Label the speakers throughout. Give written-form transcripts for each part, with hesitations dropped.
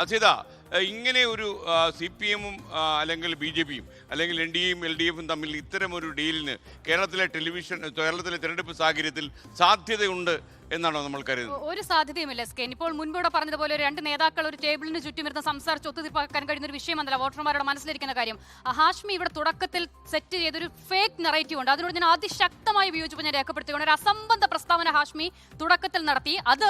Speaker 1: അസിത, ഇങ്ങനെ ഒരു CPM-ഉം അല്ലെങ്കിൽ BJP-യും അല്ലെങ്കിൽ NDA-യും LDF-ഉം തമ്മിൽ ഇത്തരമൊരു ഡീലിന് കേരളത്തിലെ തെരഞ്ഞെടുപ്പ് സാഹചര്യത്തിൽ സാധ്യതയുണ്ട് എന്നാണോ നമ്മൾ കരുതുന്നത്?
Speaker 2: ഒരു സാധ്യതയുമില്ല സ്കെൻ. ഇപ്പോൾ മുൻപൂടെ പറഞ്ഞതുപോലെ രണ്ട് നേതാക്കൾ ഒരു ടേബിളിന് ചുറ്റും ഇരുന്ന് സംസാരിച്ച് ഒത്തുതീർപ്പാക്കാൻ കഴിയുന്ന ഒരു വിഷയമല്ല വോട്ടർമാരുടെ മനസ്സിലിരിക്കുന്ന കാര്യം. ഹാഷ്മി ഇവിടെ തുടക്കത്തിൽ സെറ്റ് ചെയ്തൊരു ഫേക്ക് നെറേറ്റീവ് ഉണ്ട്. അതിനോട് ഞാൻ അതിശക്തമായ വിയോജിപ്പ് ഞാൻ രേഖപ്പെടുത്തിക്കൊണ്ട് ഒരു അസംബന്ധ പ്രസ്താവന ഹാഷ്മി തുടക്കത്തിൽ നടത്തി. അത്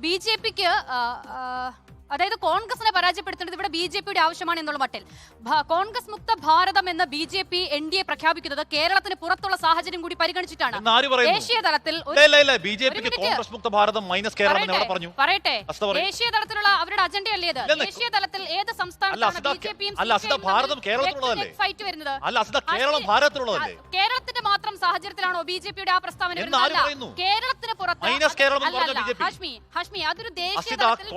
Speaker 2: BJP-ക്ക് അതായത് കോൺഗ്രസിനെ പരാജയപ്പെടുത്തേണ്ടത് ഇവിടെ BJP-യുടെ ആവശ്യമാണ് എന്നുള്ള മട്ടിൽ കോൺഗ്രസ് മുക്ത ഭാരതം എന്ന BJP NDA പ്രഖ്യാപിക്കുന്നത് കേരളത്തിന് പുറത്തുള്ള സാഹചര്യം കൂടി പരിഗണിച്ചിട്ടാണ്. ദേശീയ തലത്തിൽ പറയട്ടെ, ദേശീയ തലത്തിലുള്ള അവരുടെ അജണ്ടയല്ലേ ഇത്? ദേശീയ തലത്തിൽ ഏത് സംസ്ഥാനത്താണ് BJP-യും ഫൈറ്റ് വരുന്നത്? കേരളത്തിന്റെ മാത്രം സാഹചര്യത്തിലാണോ BJP-യുടെ ആ പ്രസ്താവന? കേരളത്തിന് പുറത്ത് ഹാഷ്മി അതൊരു ദേശീയ തലത്തിൽ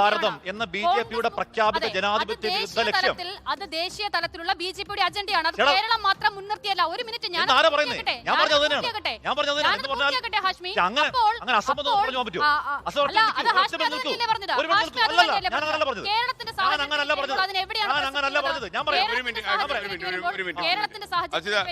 Speaker 3: ഭാരതം എന്ന BJP-യുടെ പ്രഖ്യാപിത ജനാധിപത്യ വിരുദ്ധ ലക്ഷ്യം
Speaker 2: അത് ദേശീയ തലത്തിലുള്ള BJP-യുടെ അജണ്ടയാണ്. അത് കേരളം മാത്രം മുൻനിർത്തിയല്ല. ഒരു മിനിറ്റ് ഞാൻ കേരളത്തിന്റെ സാഹചര്യം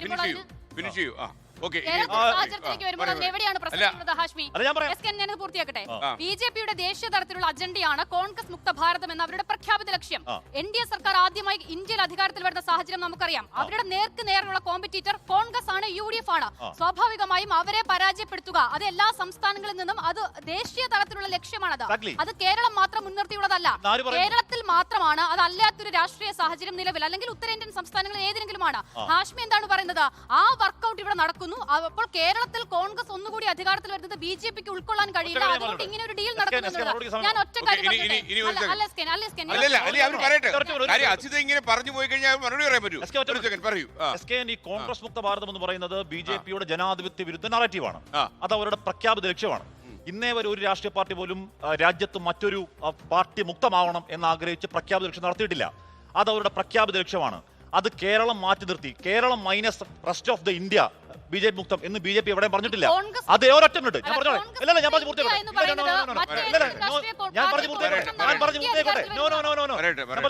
Speaker 2: പൂർത്തിയാക്കട്ടെ. BJP-യുടെ ദേശീയ തലത്തിലുള്ള അജണ്ടയാണ് കോൺഗ്രസ് മുക്ത ഭാരതം എന്ന അവരുടെ പ്രഖ്യാപിത ലക്ഷ്യം. NDA സർക്കാർ ആദ്യമായി ഇന്ത്യയിൽ അധികാരത്തിൽ വരുന്ന സാഹചര്യം നമുക്കറിയാം. അവരുടെ നേർക്ക് നേരിലുള്ള കോമ്പറ്റീറ്റർ കോൺഗ്രസ് ആണ്, UDF ആണ്. സ്വാഭാവികമായും അവരെ പരാജയപ്പെടുത്തുക അത് എല്ലാ സംസ്ഥാനങ്ങളിൽ നിന്നും അത് ദേശീയ തലത്തിലുള്ള ലക്ഷ്യമാണത്. അത് കേരളം മാത്രം മുൻനിർത്തിയുള്ളതല്ല. കേരളത്തിൽ മാത്രമാണ്, അതല്ലാത്തൊരു രാഷ്ട്രീയ സാഹചര്യം നിലവിൽ അല്ലെങ്കിൽ ഉത്തരേന്ത്യൻ സംസ്ഥാനങ്ങളിൽ ഏതെങ്കിലുമാണ്. ഹാഷ്മി എന്താണ് പറയുന്നത്? ആ വർക്കൗട്ട് ഇവിടെ നടക്കുന്നു. അപ്പോൾ കേരളത്തിൽ കോൺഗ്രസ് ഒന്നുകൂടി അധികാരത്തിൽ വരുന്നത് BJP-ക്ക് ഉൾക്കൊള്ളാൻ കഴിയില്ല. അതുകൊണ്ട് ഇങ്ങനെ ഒരു ഡീൽ നടക്കുന്നത് ഞാൻ ഒറ്റ കാര്യം
Speaker 3: കോൺഗ്രസ് മുക്ത ഭാരതം എന്ന് പറയുന്നത് BJP-യുടെ ജനാധിപത്യ വിരുദ്ധ നറേറ്റീവാണ്. അത് അവരുടെ പ്രഖ്യാപിത ലക്ഷ്യമാണ്. ഇന്നേ വരെ ഒരു രാഷ്ട്രീയ പാർട്ടി പോലും രാജ്യത്ത് മറ്റൊരു പാർട്ടി മുക്തമാവണം എന്നാഗ്രഹിച്ച് പ്രഖ്യാപിത ലക്ഷ്യം നടത്തിയിട്ടില്ല. അത് അവരുടെ പ്രഖ്യാപിത ലക്ഷ്യമാണ്. അത് കേരളം മാറ്റി നിർത്തി. Keralam minus rest of the India BJP മുക്തം എന്ന് BJP എവിടെ പറഞ്ഞിട്ടില്ല. അത് ഒരൊറ്റ മിനിറ്റ് ഞാൻ പറഞ്ഞു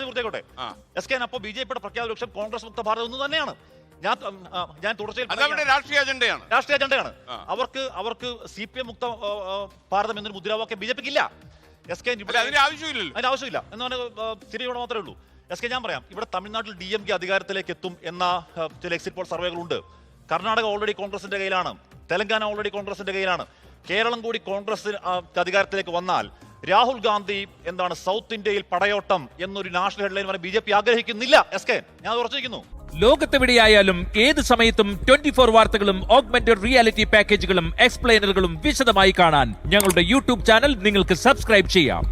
Speaker 3: പൂർത്തിയാക്കോട്ടെ. അപ്പോൾ BJP-യുടെ പ്രഖ്യാപിത ലക്ഷ്യം കോൺഗ്രസ് മുക്ത ഭാരതം ഒന്ന് തന്നെയാണ്. ഞാൻ തുടർച്ചയായി
Speaker 1: രാഷ്ട്രീയ അജണ്ടയാണ്.
Speaker 3: അവർക്ക് CPM മുക്ത ഭാരതം എന്നൊരു മുദ്രാവാക്യം BJP-ക്ക് ഇല്ല.
Speaker 1: അതിന്റെ
Speaker 3: ആവശ്യമില്ല എന്നാണ് തിരിയോടെ മാത്രമേ ഉള്ളൂ. ഞാൻ പറയാം, ഇവിടെ തമിഴ്നാട്ടിൽ DMK അധികാരത്തിലേക്ക് എത്തും എന്ന ചില എക്സിറ്റ് പോൾ സർവേകളുണ്ട്. കർണാടക ഓൾറെഡി കോൺഗ്രസിന്റെ കയ്യിലാണ്. തെലങ്കാന ഓൾറെഡി കോൺഗ്രസിന്റെ കയ്യിലാണ്. കേരളം കൂടി കോൺഗ്രസ് അധികാരത്തിലേക്ക് വന്നാൽ രാഹുൽ ഗാന്ധി എന്താണ് സൗത്ത് ഇന്ത്യയിൽ പടയോട്ടം എന്നൊരു നാഷണൽ ഹെഡ്ലൈൻ വരെ BJP ആഗ്രഹിക്കുന്നില്ല. ഞാൻ ഉറച്ചിരിക്കുന്നു.
Speaker 4: ലോകത്തെവിടെയായാലും ഏത് സമയത്തും 24 വാർത്തകളും ഓഗ്മെന്റഡ് റിയാലിറ്റി പാക്കേജുകളും എക്സ്പ്ലെയിനറുകളും വിശദമായി കാണാൻ ഞങ്ങളുടെ YouTube ചാനൽ നിങ്ങൾക്ക് സബ്സ്ക്രൈബ് ചെയ്യാം.